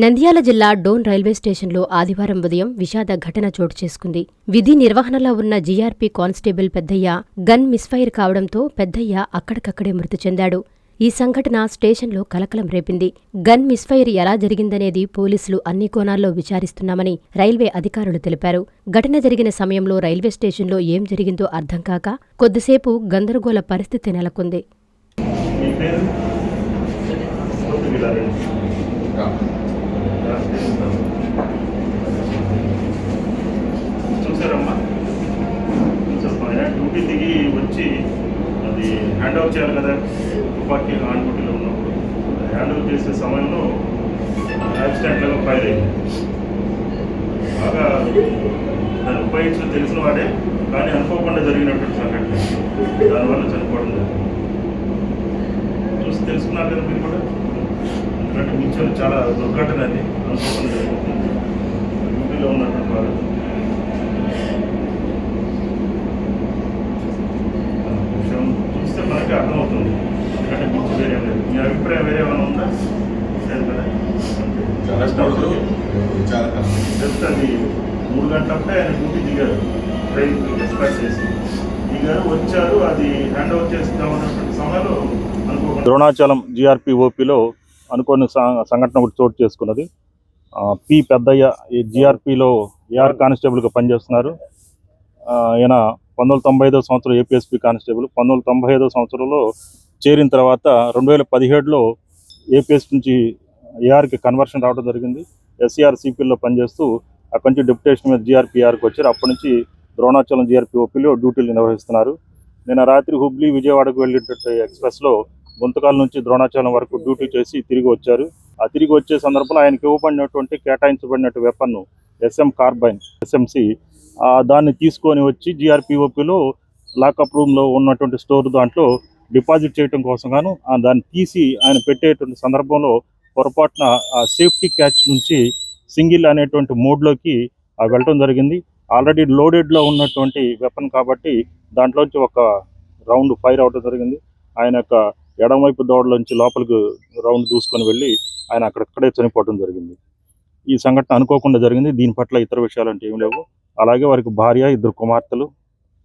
నంద్యాల జిల్లా డోన్ రైల్వే స్టేషన్లో ఆదివారం ఉదయం విషాద ఘటన చోటు చేసుకుంది. విధి నిర్వహణలో ఉన్న జీఆర్పీ కానిస్టేబుల్ పెద్దయ్య గన్ మిస్ఫైర్ కావడంతో పెద్దయ్య అక్కడికక్కడే మృతి చెందాడు. ఈ సంఘటన స్టేషన్లో కలకలం రేపింది. గన్ మిస్ఫైర్ ఎలా జరిగిందనేది పోలీసులు అన్ని కోణాల్లో విచారిస్తున్నామని రైల్వే అధికారులు తెలిపారు. ఘటన జరిగిన సమయంలో రైల్వే స్టేషన్లో ఏం జరిగిందో అర్థం కాక కొద్దిసేపు గందరగోళ పరిస్థితి నెలకొంది. చూసారమ్మా, ఆయన డ్యూటీ దిగి వచ్చి అది హ్యాండ్ ఓవర్ చేయాలి కదా, తుపాకీ ఆన్ డ్యూటీలో ఉన్నప్పుడు హ్యాండ్ ఓవర్ చేసే సమయంలో యాక్సిడెంట్గా ఫైర్ అయింది. బాగా దాన్ని ఉపయోగించడం తెలిసిన వాడే, కానీ అనుకోకుండా జరిగినటువంటి సంఘటన, దానివల్ల చనిపోవడం జరిగింది. చూసి తెలుసుకున్నారు కదా మీరు కూడా, ఎందుకంటే మించిన చాలా దుర్ఘటన అది, అనుకోకుండా జరుగుతుంది. డ్యూటీలో ఉన్నటువంటి వారు విషయం చూస్తే మనకి అర్థమవుతుంది. ఎందుకంటే మించి వేరే లేదు. మీ అభిప్రాయం వేరే ఏమైనా ఉందా? లేదు కదా. జస్ట్ అది 3 గంటలప్పుడే ఆయన డ్యూటీ దిగారు, ట్రైన్ ఎక్స్ప్రెస్ చేసి దిగారు, వచ్చారు. అది హ్యాండ్ ఓవర్ చేస్తామన్నటువంటి సమయంలో అనుకోకుండా ద్రోణాచలం జీఆర్పీ ఓపీలో అనుకోని సంఘటన ఒకటి చోటు చేసుకున్నది. పి పెద్దయ్య ఈ జీఆర్పీలో ఏఆర్ కానిస్టేబుల్గా పనిచేస్తున్నారు. ఈయన 1995వ సంవత్సరం ఏపీఎస్పీ కానిస్టేబుల్. 1995వ సంవత్సరంలో చేరిన తర్వాత 2017లో ఏపీఎస్ నుంచి ఏఆర్కి కన్వర్షన్ రావడం జరిగింది. ఎస్సీఆర్సీపీలో పనిచేస్తూ అక్కడి నుంచి డెప్యుటేషన్ మీద జీఆర్పీఆర్కి వచ్చారు. అప్పటి నుంచి ద్రోణాచలం జీఆర్పీ ఓపీలో డ్యూటీలు నిర్వహిస్తున్నారు. నిన్న రాత్రి హుబ్లీ విజయవాడకు వెళ్ళేటట్టు ఎక్స్ప్రెస్లో గుంతకాల నుంచి ద్రోణాచలం వరకు డ్యూటీ చేసి తిరిగి వచ్చారు. ఆ తిరిగి వచ్చే సందర్భంలో ఆయనకి ఇవ్వబడినటువంటి కేటాయించబడినట్టు వెపన్ను SM కార్బైన్ SMC దాన్ని తీసుకొని వచ్చి జీఆర్పీఓపీలో లాకప్ రూమ్లో ఉన్నటువంటి స్టోర్ దాంట్లో డిపాజిట్ చేయడం కోసం గాను దాన్ని తీసి ఆయన పెట్టేటువంటి సందర్భంలో పొరపాటున ఆ సేఫ్టీ క్యాచ్ నుంచి సింగిల్ అనేటువంటి మోడ్లోకి వెళ్ళటం జరిగింది. ఆల్రెడీ లోడెడ్లో ఉన్నటువంటి వెపన్ కాబట్టి దాంట్లోంచి ఒక రౌండ్ ఫైర్ అవడం జరిగింది. ఆయన యొక్క ఎడమవైపు దోడలోంచి లోపలికి రౌండ్ దూసుకొని వెళ్ళి ఆయన అక్కడక్కడే చనిపోవడం జరిగింది. ఈ సంఘటన అనుకోకుండా జరిగింది. దీని పట్ల ఇతర విషయాలు అంటే ఏమి లేవు. అలాగే వారికి భార్య, 2 కుమార్తెలు,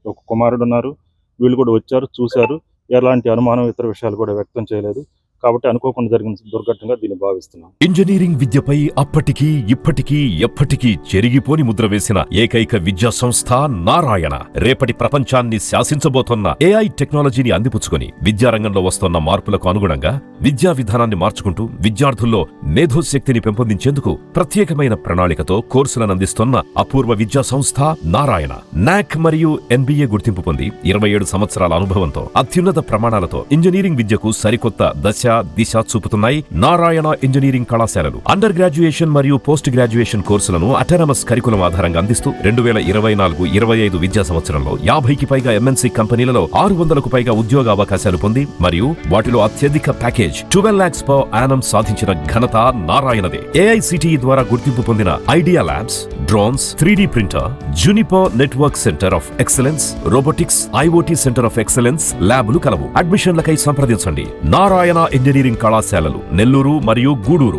1 కుమారుడు ఉన్నారు. వీళ్ళు కూడా వచ్చారు, చూశారు. ఎలాంటి అనుమానం ఇతర విషయాలు కూడా వ్యక్తం చేయలేదు. కాబట్టి అనుకోకుండా జరిగిన దుర్ఘటనగా దీన్ని భావిస్తున్నాం. ఇంజనీరింగ్ విద్యపై అప్పటికీ ఇప్పటికీ ఎప్పటికీ చెరిగిపోని ముద్ర వేసిన ఏకైక విద్యా సంస్థ నారాయణ. రేపటి ప్రపంచాన్ని శాసించబోతోన్న AI టెక్నాలజీని అందిపుచ్చుకొని విద్యారంగంలో వస్తున్న మార్పులకు అనుగుణంగా విద్యా విధానాన్ని మార్చుకుంటూ విద్యార్థుల్లో మేధోశక్తిని పెంపొందించేందుకు ప్రత్యేకమైన ప్రణాళికతో కోర్సులను అందిస్తున్న అపూర్వ విద్యా సంస్థ నారాయణ. NAC మరియు NBA గుర్తింపు పొంది 27 సంవత్సరాల అనుభవంతో అత్యున్నత ప్రమాణాలతో ఇంజనీరింగ్ విద్యకు సరికొత్త దిశ చూపుతున్నాయి నారాయణ ఇంజనీరింగ్ కళాశాలలు. అండర్ గ్రాడ్యుయేషన్ మరియు పోస్ట్ గ్రాడ్యుయేషన్ కోర్సులను అటానమస్ కరికులం ఆధారంగా అందిస్తూ 2024-25 విద్యా సంవత్సరంలో 50కి పైగా MNC కంపెనీలలో 600కు పైగా ఉద్యోగ అవకాశాలు పొంది మరియు వాటిలో అత్యధిక ప్యాకేజ్ 12 lakhs per annum సాధించిన ఘనత నారాయణదే. AICTE ద్వారా గుర్తింపు పొందిన idea labs, drones, 3D printer, Juniper network centre of excellence, robotics, IoT centre of excellence ల్యాబులు కలవు. అడ్మిషన్లకై సంప్రదించండి. నారాయణ ఇంజనీరింగ్ కళాశాలలు, నెల్లూరు మరియు గూడూరు.